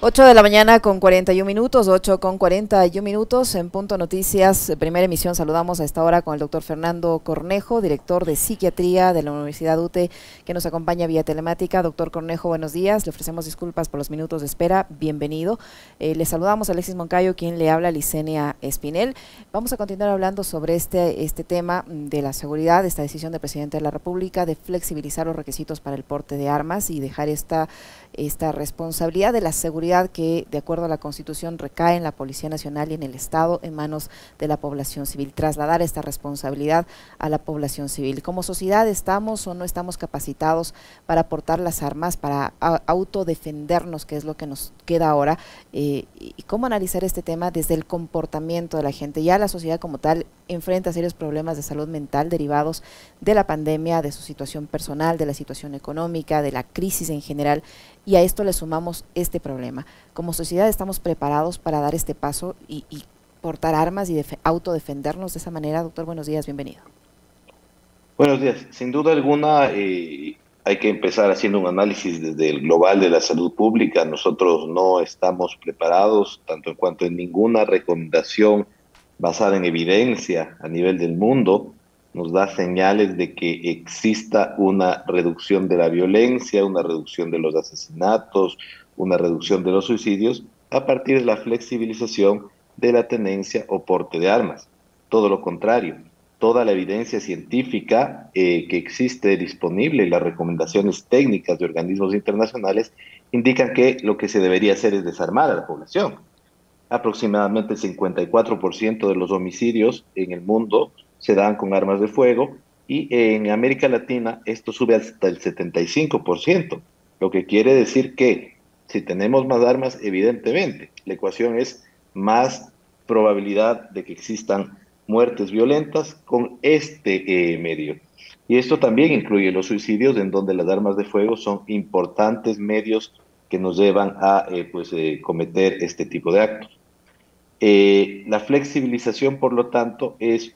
8 de la mañana con 41 minutos, 8 con 41 minutos en Punto Noticias, primera emisión. Saludamos a esta hora con el doctor Fernando Cornejo, director de Psiquiatría de la Universidad UTE, que nos acompaña vía telemática. Doctor Cornejo, buenos días, le ofrecemos disculpas por los minutos de espera, bienvenido. Le saludamos a Alexis Moncayo, quien le habla, Licenia Espinel. Vamos a continuar hablando sobre este tema de la seguridad, esta decisión del presidente de la República de flexibilizar los requisitos para el porte de armas y dejar esta responsabilidad de la seguridad que, de acuerdo a la Constitución, recae en la Policía Nacional y en el Estado en manos de la población civil, trasladar esta responsabilidad a la población civil. Como sociedad, ¿estamos o no estamos capacitados para portar las armas, para autodefendernos, que es lo que nos queda ahora? Y cómo analizar este tema desde el comportamiento de la gente. Ya la sociedad como tal enfrenta serios problemas de salud mental derivados de la pandemia, de su situación personal, de la situación económica, de la crisis en general, y a esto le sumamos este problema. Como sociedad, ¿estamos preparados para dar este paso y portar armas y autodefendernos de esa manera? Doctor, buenos días, bienvenido. Buenos días. Sin duda alguna, hay que empezar haciendo un análisis desde el global de la salud pública. Nosotros no estamos preparados, tanto en cuanto en ninguna recomendación basada en evidencia a nivel del mundo nos da señales de que exista una reducción de la violencia, una reducción de los asesinatos, una reducción de los suicidios a partir de la flexibilización de la tenencia o porte de armas. Todo lo contrario, toda la evidencia científica que existe disponible y las recomendaciones técnicas de organismos internacionales indican que lo que se debería hacer es desarmar a la población. Aproximadamente el 54% de los homicidios en el mundo se dan con armas de fuego y en América Latina esto sube hasta el 75%, lo que quiere decir que si tenemos más armas, evidentemente, la ecuación es más probabilidad de que existan muertes violentas con este medio. Y esto también incluye los suicidios, en donde las armas de fuego son importantes medios que nos llevan a cometer este tipo de actos. La flexibilización, por lo tanto, es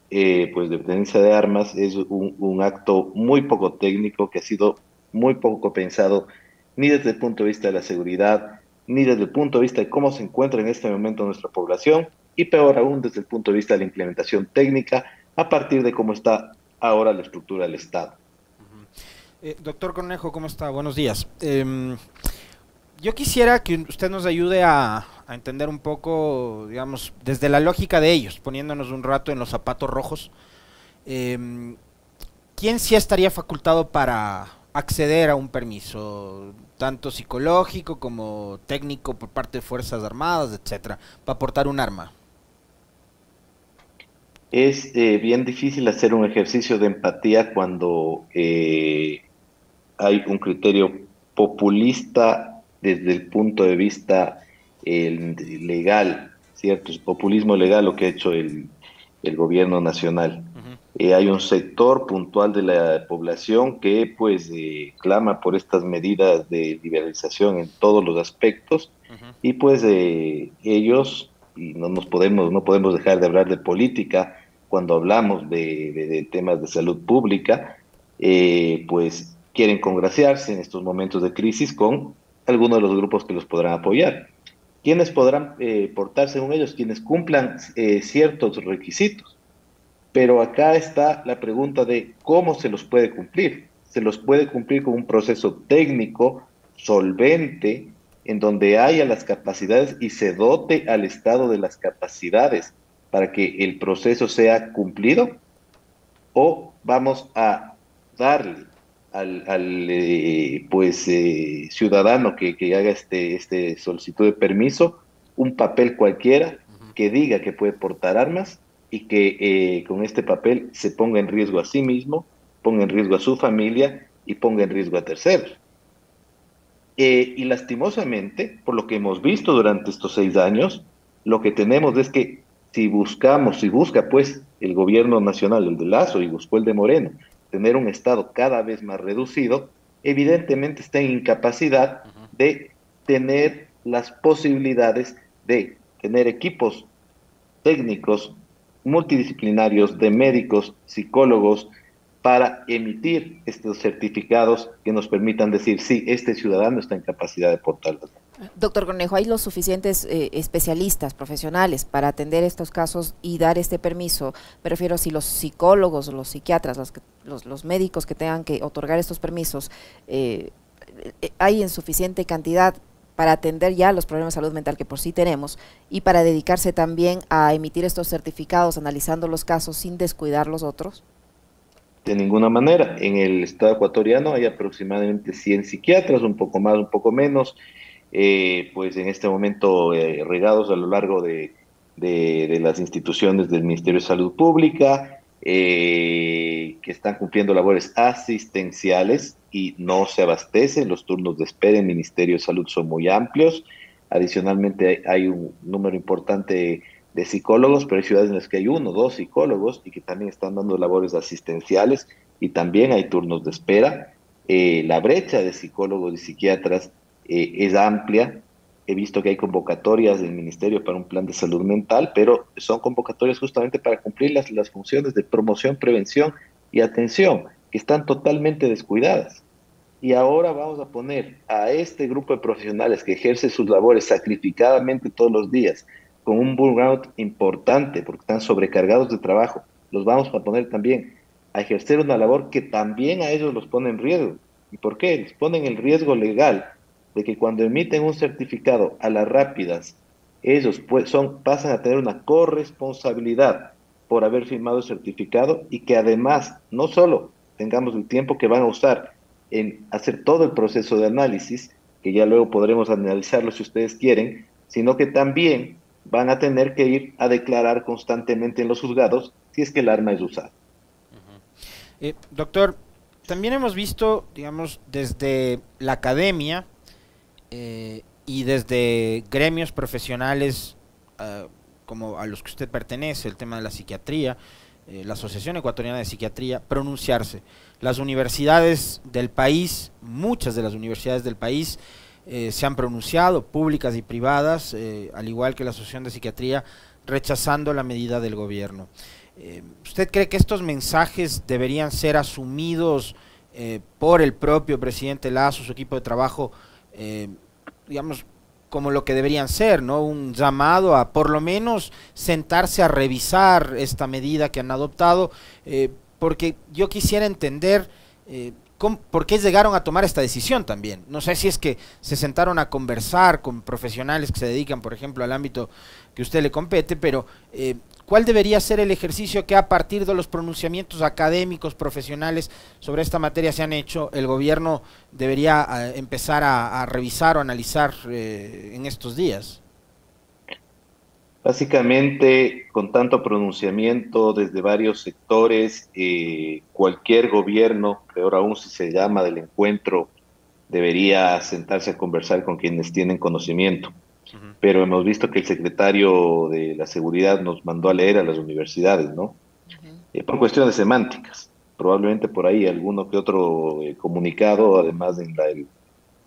de tenencia de armas, es un acto muy poco técnico que ha sido muy poco pensado ni desde el punto de vista de la seguridad, ni desde el punto de vista de cómo se encuentra en este momento nuestra población, y peor aún desde el punto de vista de la implementación técnica a partir de cómo está ahora la estructura del Estado. Doctor Cornejo, ¿cómo está? Buenos días. Yo quisiera que usted nos ayude a entender un poco, digamos, desde la lógica de ellos, poniéndonos un rato en los zapatos rojos. ¿Quién sí estaría facultado para acceder a un permiso, tanto psicológico como técnico por parte de Fuerzas Armadas, etcétera, para portar un arma? Es bien difícil hacer un ejercicio de empatía cuando hay un criterio populista desde el punto de vista legal, ¿cierto? Es populismo legal lo que ha hecho el gobierno nacional. Hay un sector puntual de la población que clama por estas medidas de liberalización en todos los aspectos y ellos, y no podemos dejar de hablar de política cuando hablamos de temas de salud pública, quieren congraciarse en estos momentos de crisis con algunos de los grupos que los podrán apoyar. ¿Quiénes podrán portar según ellos? Quienes cumplan ciertos requisitos. Pero acá está la pregunta de cómo se los puede cumplir. Se los puede cumplir con un proceso técnico, solvente, en donde haya las capacidades y se dote al Estado de las capacidades para que el proceso sea cumplido, o vamos a darle al ciudadano que haga este solicitud de permiso un papel cualquiera que diga que puede portar armas y que con este papel se ponga en riesgo a sí mismo, ponga en riesgo a su familia y ponga en riesgo a terceros. Y lastimosamente, por lo que hemos visto durante estos 6 años, lo que tenemos es que si busca el gobierno nacional, el de Lazo, y buscó el de Moreno, tener un Estado cada vez más reducido, evidentemente está en incapacidad de tener las posibilidades de tener equipos técnicos multidisciplinarios de médicos, psicólogos, para emitir estos certificados que nos permitan decir, sí, este ciudadano está en capacidad de portarlas. Doctor Cornejo, ¿hay los suficientes especialistas, profesionales para atender estos casos y dar este permiso? Me refiero a si los psicólogos, los psiquiatras, los médicos que tengan que otorgar estos permisos, hay en suficiente cantidad para atender ya los problemas de salud mental que por sí tenemos y para dedicarse también a emitir estos certificados analizando los casos sin descuidar los otros. De ninguna manera. En el estado ecuatoriano hay aproximadamente 100 psiquiatras, un poco más, un poco menos, pues en este momento regados a lo largo de las instituciones del Ministerio de Salud Pública, que están cumpliendo labores asistenciales y no se abastecen. Los turnos de espera en el Ministerio de Salud son muy amplios. Adicionalmente hay un número importante de psicólogos, pero hay ciudades en las que hay uno, dos psicólogos y que también están dando labores asistenciales y también hay turnos de espera. La brecha de psicólogos y psiquiatras es amplia. He visto que hay convocatorias del Ministerio para un plan de salud mental, pero son convocatorias justamente para cumplir las funciones de promoción, prevención y atención, que están totalmente descuidadas. Y ahora vamos a poner a este grupo de profesionales que ejerce sus labores sacrificadamente todos los días, con un burnout importante, porque están sobrecargados de trabajo, los vamos a poner también a ejercer una labor que también a ellos los pone en riesgo. ¿Y por qué? Les ponen el riesgo legal de que cuando emiten un certificado a las rápidas, ellos pues pasan a tener una corresponsabilidad por haber firmado el certificado y que además no solo tengamos el tiempo que van a usar en hacer todo el proceso de análisis, que ya luego podremos analizarlo si ustedes quieren, sino que también van a tener que ir a declarar constantemente en los juzgados si es que el arma es usada. Doctor, también hemos visto, digamos, desde la academia y desde gremios profesionales como a los que usted pertenece, el tema de la psiquiatría, la Asociación Ecuatoriana de Psiquiatría, pronunciarse. Las universidades del país, muchas de las universidades del país, se han pronunciado, públicas y privadas, al igual que la Asociación de Psiquiatría, rechazando la medida del gobierno. ¿Usted cree que estos mensajes deberían ser asumidos por el propio presidente Lasso, su equipo de trabajo, digamos, como lo que deberían ser, ¿no? Un llamado a por lo menos sentarse a revisar esta medida que han adoptado, porque yo quisiera entender por qué llegaron a tomar esta decisión también. No sé si es que se sentaron a conversar con profesionales que se dedican, por ejemplo, al ámbito que a usted le compete, pero ¿cuál debería ser el ejercicio que a partir de los pronunciamientos académicos, profesionales sobre esta materia se han hecho, el gobierno debería empezar a revisar o analizar en estos días? Básicamente, con tanto pronunciamiento desde varios sectores, cualquier gobierno, peor aún si se llama del encuentro, debería sentarse a conversar con quienes tienen conocimiento. Pero hemos visto que el secretario de la Seguridad nos mandó a leer a las universidades, ¿no? Por cuestiones semánticas. Probablemente por ahí alguno que otro comunicado, además en el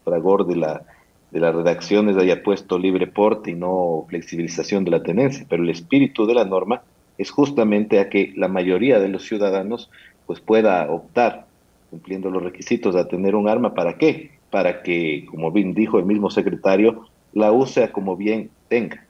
fragor de las redacciones haya puesto libre porte y no flexibilización de la tenencia, pero el espíritu de la norma es justamente a que la mayoría de los ciudadanos pues pueda optar, cumpliendo los requisitos, a tener un arma. ¿Para qué? Para que, como bien dijo el mismo secretario, la use a como bien tenga.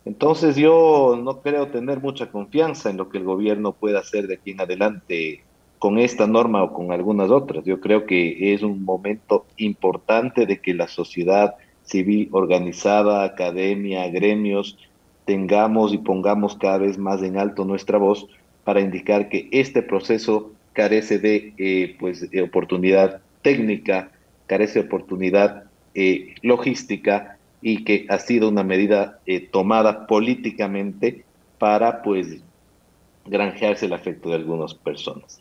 Entonces yo no creo tener mucha confianza en lo que el gobierno pueda hacer de aquí en adelante con esta norma o con algunas otras. Yo creo que es un momento importante de que la sociedad civil organizada, academia, gremios, tengamos y pongamos cada vez más en alto nuestra voz para indicar que este proceso carece de oportunidad técnica, carece de oportunidad logística, y que ha sido una medida tomada políticamente para pues granjearse el afecto de algunas personas.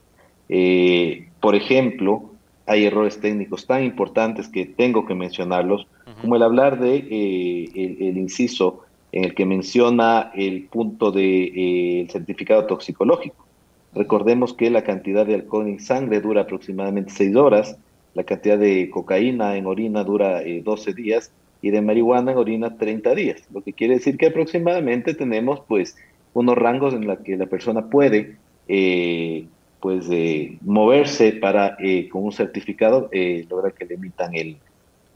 Por ejemplo, hay errores técnicos tan importantes que tengo que mencionarlos, como el hablar de el inciso en el que menciona el punto de el certificado toxicológico. Recordemos que la cantidad de alcohol en sangre dura aproximadamente 6 horas, la cantidad de cocaína en orina dura 12 días y de marihuana en orina 30 días, lo que quiere decir que aproximadamente tenemos pues unos rangos en los que la persona puede moverse para con un certificado lograr que le emitan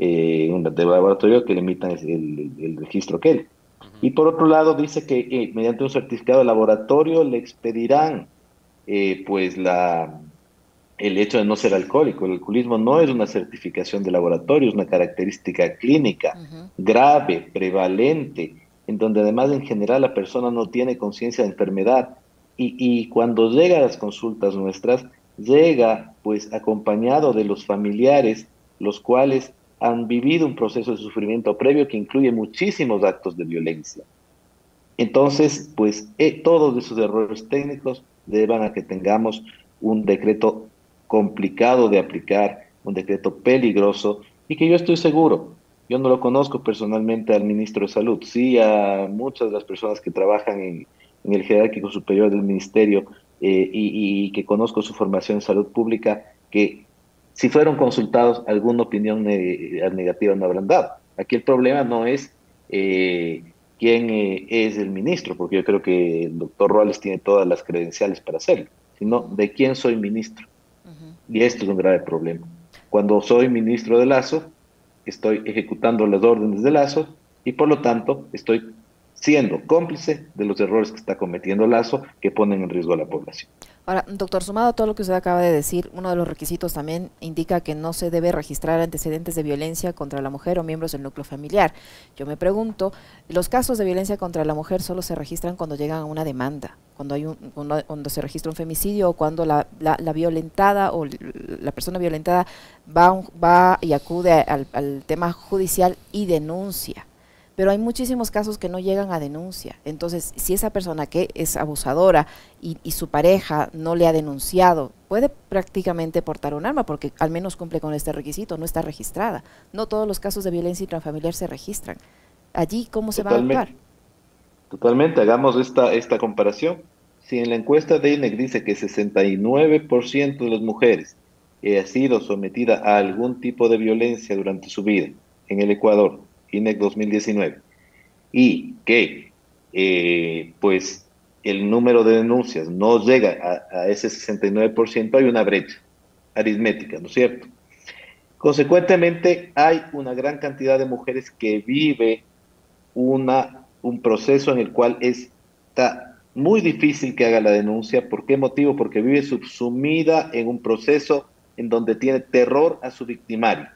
de laboratorio que le emitan el registro aquel. Y por otro lado dice que mediante un certificado de laboratorio le expedirán pues el hecho de no ser alcohólico. El alcoholismo no es una certificación de laboratorio, es una característica clínica grave, prevalente, en donde además en general la persona no tiene conciencia de enfermedad. Y cuando llega a las consultas nuestras, llega pues acompañado de los familiares, los cuales han vivido un proceso de sufrimiento previo que incluye muchísimos actos de violencia. Entonces, pues todos esos errores técnicos llevan a que tengamos un decreto complicado de aplicar, un decreto peligroso y que yo estoy seguro, yo no lo conozco personalmente al ministro de Salud, sí a muchas de las personas que trabajan en el jerárquico superior del ministerio y que conozco su formación en salud pública, que si fueron consultados, alguna opinión negativa no habrán dado. Aquí el problema no es quién es el ministro, porque yo creo que el doctor Roales tiene todas las credenciales para hacerlo, sino de quién soy ministro. Y esto es un grave problema. Cuando soy ministro de Lazo, estoy ejecutando las órdenes de Lazo y por lo tanto estoy siendo cómplice de los errores que está cometiendo Lazo que ponen en riesgo a la población. Ahora, doctor, sumado a todo lo que usted acaba de decir, uno de los requisitos también indica que no se debe registrar antecedentes de violencia contra la mujer o miembros del núcleo familiar. Yo me pregunto, los casos de violencia contra la mujer solo se registran cuando llegan a una demanda, cuando se registra un femicidio o cuando la violentada o la persona violentada va y acude al tema judicial y denuncia. Pero hay muchísimos casos que no llegan a denuncia. Entonces, si esa persona que es abusadora y su pareja no le ha denunciado, puede prácticamente portar un arma porque al menos cumple con este requisito, no está registrada. No todos los casos de violencia intrafamiliar se registran. Allí, ¿cómo se va a actuar? Totalmente, hagamos esta comparación. Si en la encuesta de INEC dice que 69% de las mujeres ha sido sometida a algún tipo de violencia durante su vida en el Ecuador, INEC 2019, y que pues el número de denuncias no llega a ese 69%, hay una brecha aritmética, ¿no es cierto? Consecuentemente, hay una gran cantidad de mujeres que vive un proceso en el cual está muy difícil que haga la denuncia. ¿Por qué motivo? Porque vive subsumida en un proceso en donde tiene terror a su victimario.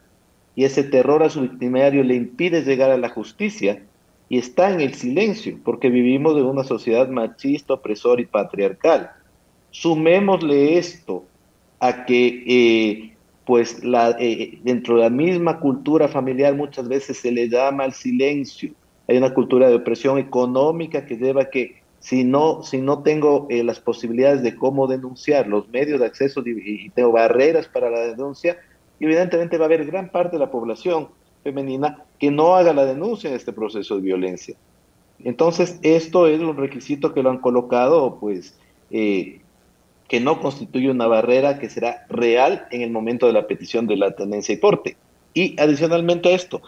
Y ese terror a su victimario le impide llegar a la justicia y está en el silencio, porque vivimos en una sociedad machista, opresora y patriarcal. Sumémosle esto a que pues dentro de la misma cultura familiar muchas veces se le llama al silencio. Hay una cultura de opresión económica que lleva a que si no tengo las posibilidades de cómo denunciar, los medios de acceso y tengo barreras para la denuncia, evidentemente va a haber gran parte de la población femenina que no haga la denuncia en este proceso de violencia. Entonces, esto es un requisito que lo han colocado, pues, que no constituye una barrera que será real en el momento de la petición de la tenencia y porte. Y adicionalmente a esto,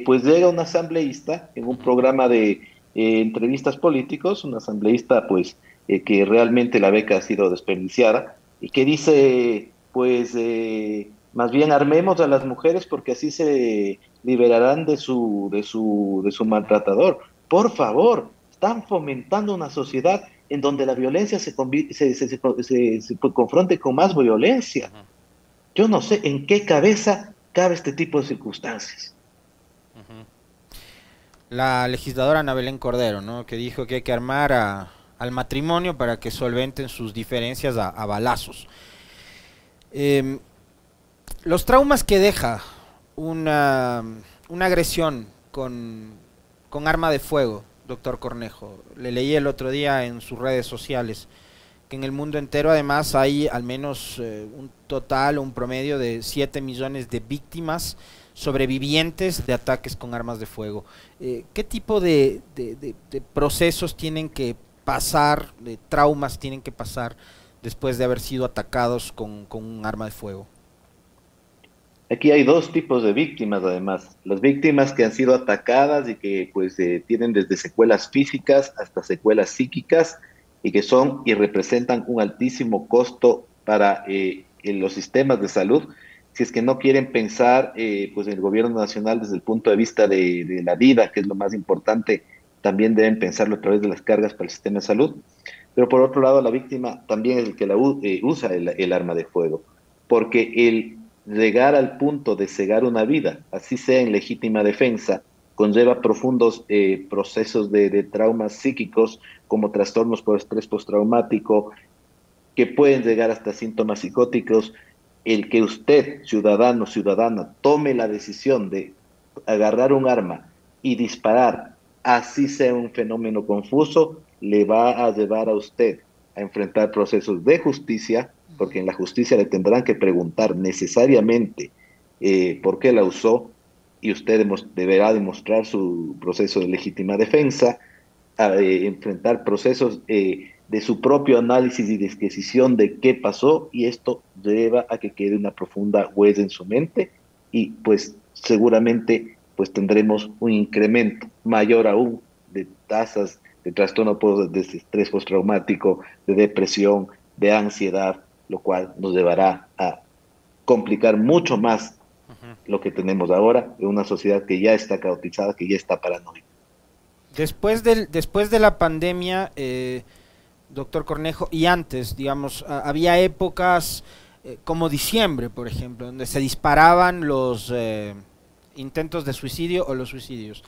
pues llega un asambleísta en un programa de entrevistas políticos, un asambleísta pues que realmente la beca ha sido desperdiciada y que dice pues más bien armemos a las mujeres porque así se liberarán de su maltratador. Por favor, están fomentando una sociedad en donde la violencia se confronte con más violencia. Yo no sé en qué cabeza cabe este tipo de circunstancias. La legisladora Ana Belén Cordero, ¿no?, que dijo que hay que armar al matrimonio para que solventen sus diferencias a balazos. Los traumas que deja una agresión con arma de fuego, doctor Cornejo, le leí el otro día en sus redes sociales que en el mundo entero además hay al menos un total o un promedio de 7 millones de víctimas sobrevivientes de ataques con armas de fuego. ¿Qué tipo de procesos tienen que pasar, de traumas tienen que pasar después de haber sido atacados con un arma de fuego? Aquí hay dos tipos de víctimas, además. Las víctimas que han sido atacadas y que pues tienen desde secuelas físicas hasta secuelas psíquicas y que son y representan un altísimo costo para los sistemas de salud. si es que no quieren pensar pues en el gobierno nacional desde el punto de vista de la vida, que es lo más importante, también deben pensarlo a través de las cargas para el sistema de salud. Pero por otro lado, la víctima también es el que usa el arma de fuego, porque el llegar al punto de cegar una vida, así sea en legítima defensa, conlleva profundos procesos de traumas psíquicos como trastornos por estrés postraumático, que pueden llegar hasta síntomas psicóticos. El que usted, ciudadano, ciudadana, tome la decisión de agarrar un arma y disparar, así sea un fenómeno confuso, le va a llevar a usted a enfrentar procesos de justicia, porque en la justicia le tendrán que preguntar necesariamente por qué la usó, y usted deberá demostrar su proceso de legítima defensa, a enfrentar procesos de su propio análisis y disquisición de qué pasó, y esto lleva a que quede una profunda huella en su mente, y pues seguramente pues tendremos un incremento mayor aún de tasas de trastorno de estrés postraumático, de depresión, de ansiedad, lo cual nos llevará a complicar mucho más lo que tenemos ahora en una sociedad que ya está caotizada, que ya está paranoica. Después de la pandemia, doctor Cornejo, y antes, digamos, había épocas como diciembre, por ejemplo, donde se disparaban los intentos de suicidio o los suicidios.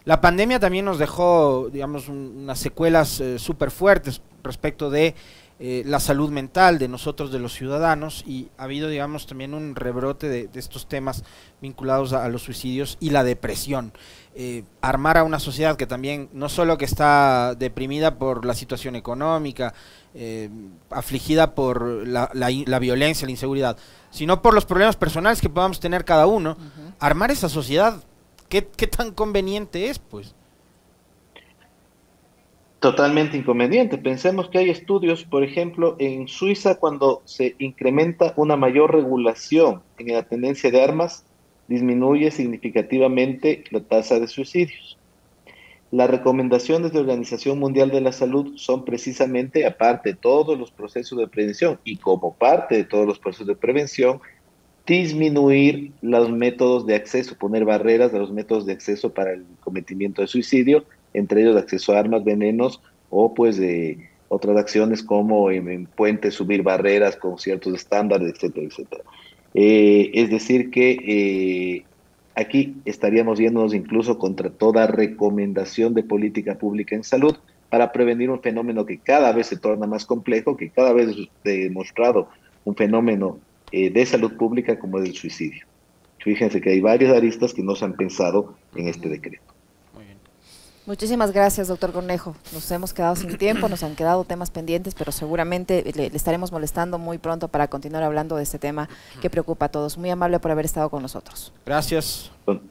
La pandemia también nos dejó, digamos, unas secuelas súper fuertes respecto de la salud mental de nosotros, de los ciudadanos, y ha habido, digamos, también un rebrote de estos temas vinculados a los suicidios y la depresión. Armar a una sociedad que también, no solo que está deprimida por la situación económica, afligida por la violencia, la inseguridad, sino por los problemas personales que podamos tener cada uno, armar esa sociedad, ¿qué tan conveniente es, pues? Totalmente inconveniente. Pensemos que hay estudios, por ejemplo, en Suiza, cuando se incrementa una mayor regulación en la tenencia de armas, disminuye significativamente la tasa de suicidios. Las recomendaciones de la Organización Mundial de la Salud son precisamente, aparte de todos los procesos de prevención y como parte de todos los procesos de prevención, disminuir los métodos de acceso, poner barreras a los métodos de acceso para el cometimiento de suicidio, entre ellos acceso a armas, venenos o pues otras acciones como en puentes subir barreras con ciertos estándares, etcétera, etcétera. Es decir que aquí estaríamos yéndonos incluso contra toda recomendación de política pública en salud para prevenir un fenómeno que cada vez se torna más complejo, que cada vez es demostrado un fenómeno de salud pública como es el suicidio. Fíjense que hay varias aristas que no se han pensado en este decreto. Muchísimas gracias, doctor Cornejo. Nos hemos quedado sin tiempo, nos han quedado temas pendientes, pero seguramente le estaremos molestando muy pronto para continuar hablando de este tema que preocupa a todos. Muy amable por haber estado con nosotros. Gracias. Bueno,